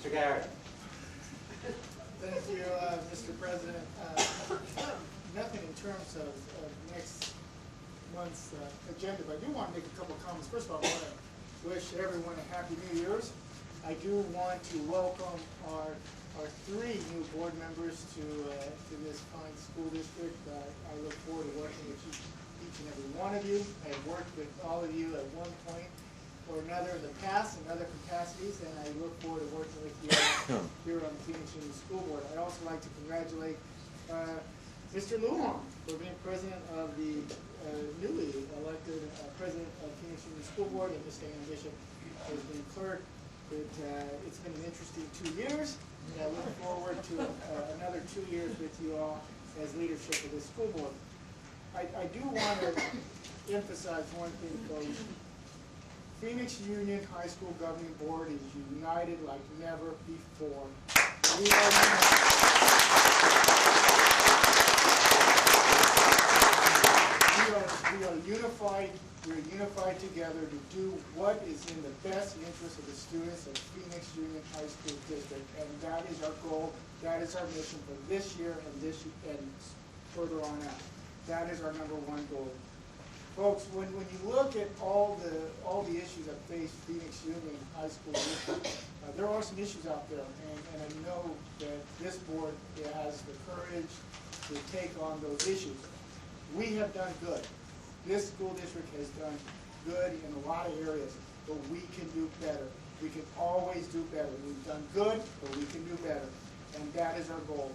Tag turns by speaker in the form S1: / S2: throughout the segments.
S1: Mr. Gallardo.
S2: Thank you, Mr. President. Nothing in terms of next month's agenda, but I do want to make a couple of comments. First of all, I want to wish everyone a Happy New Year's. I do want to welcome our 3 new board members to this fine school district. I look forward to working with each and every one of you. I've worked with all of you at one point or another in the past in other capacities, and I look forward to working with you here on the Phoenix Union School Board. I'd also like to congratulate Mr. Lujan for being president of the newly elected president of Phoenix Union School Board, and Mr. Ann Bishop has been clerk. It's been an interesting 2 years, and I look forward to another 2 years with you all as leadership of this school board. I do want to emphasize one thing, folks. Phoenix Union High School Governing Board is united like never before. We are unified. We are unified together to do what is in the best interest of the students of Phoenix Union High School District, and that is our goal. That is our mission for this year and further on out. That is our #1 goal. Folks, when you look at all the issues that face Phoenix Union High School District, there are some issues out there, and I know that this board has the courage to take on those issues. We have done good. This school district has done good in a lot of areas, but we can do better. We can always do better. We've done good, but we can do better, and that is our goal.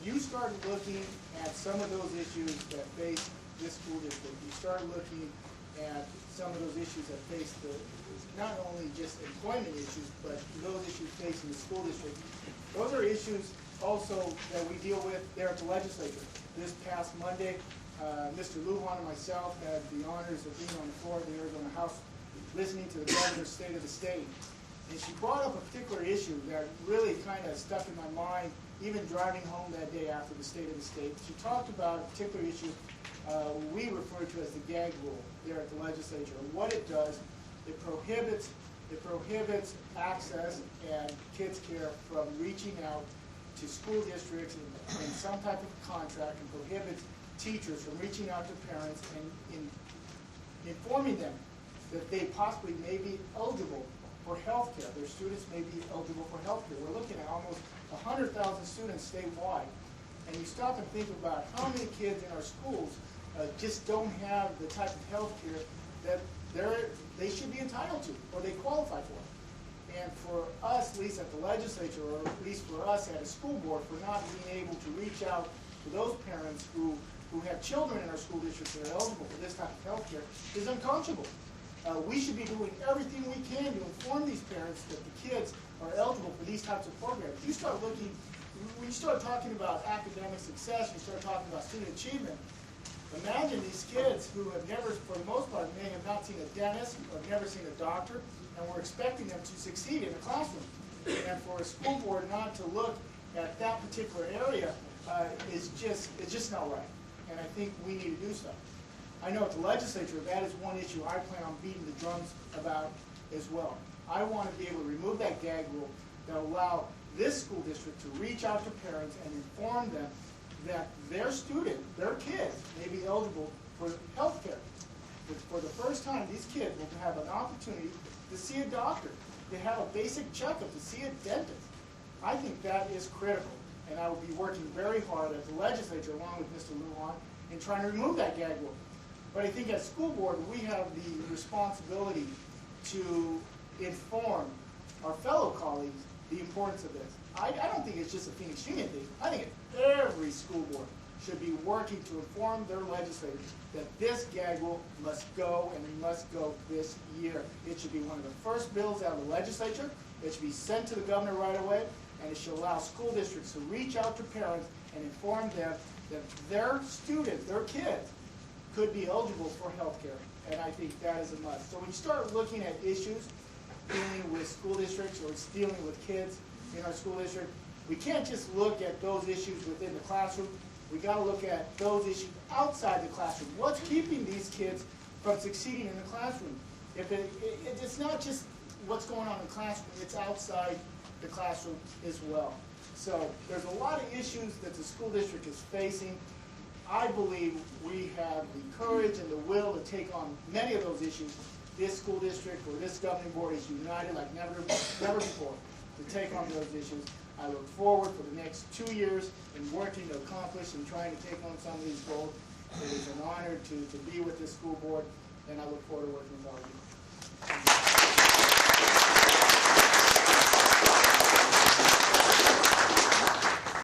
S2: You start looking at some of those issues that face this school district. You start looking at some of those issues that face not only just employment issues, but those issues facing the school district. Those are issues also that we deal with there at the legislature. This past Monday, Mr. Lujan and myself had the honors of being on the floor of the Arizona House listening to the governor's State of the State. And she brought up a particular issue that really kind of stuck in my mind, even driving home that day after the State of the State. She talked about a particular issue we refer to as the gag rule there at the legislature. And what it does, it prohibits access and kids care from reaching out to school districts in some type of contract, and prohibits teachers from reaching out to parents and informing them that they possibly may be eligible for health care. Their students may be eligible for health care. We're looking at almost 100,000 students statewide. And you stop and think about how many kids in our schools just don't have the type of health care that they should be entitled to or they qualify for. And for us, at least at the legislature, or at least for us at a school board, for not being able to reach out to those parents who have children in our school districts that are eligible for this type of health care is unconscionable. We should be doing everything we can to inform these parents that the kids are eligible for these types of programs. You start looking, when you start talking about academic success, you start talking about student achievement. Imagine these kids who have never, for the most part, may have not seen a dentist or have never seen a doctor, and we're expecting them to succeed in the classroom. And for a school board not to look at that particular area it's just not right. And I think we need to do so. I know at the legislature, that is one issue I plan on beating the drums about as well. I want to be able to remove that gag rule that will allow this school district to reach out to parents and inform them that their student, their kids, may be eligible for health care. For the first time, these kids will have an opportunity to see a doctor, to have a basic checkup, to see a dentist. I think that is critical, and I will be working very hard at the legislature along with Mr. Lujan in trying to remove that gag rule. But I think as school board, we have the responsibility to inform our fellow colleagues the importance of this. I don't think it's just a Phoenix Union thing. I think every school board should be working to inform their legislators that this gag rule must go, and it must go this year. It should be one of the first bills out of the legislature. It should be sent to the governor right away, and it should allow school districts to reach out to parents and inform them that their students, their kids, could be eligible for health care. And I think that is a must. So when you start looking at issues dealing with school districts or dealing with kids in our school district, we can't just look at those issues within the classroom. We got to look at those issues outside the classroom. What's keeping these kids from succeeding in the classroom? If it's not just what's going on in the classroom, it's outside the classroom as well. So there's a lot of issues that the school district is facing. I believe we have the courage and the will to take on many of those issues. This school district or this governing board is united like never before to take on those issues. I look forward for the next 2 years in working to accomplish and trying to take on some of these goals. It is an honor to be with this school board, and I look forward to working with all of you.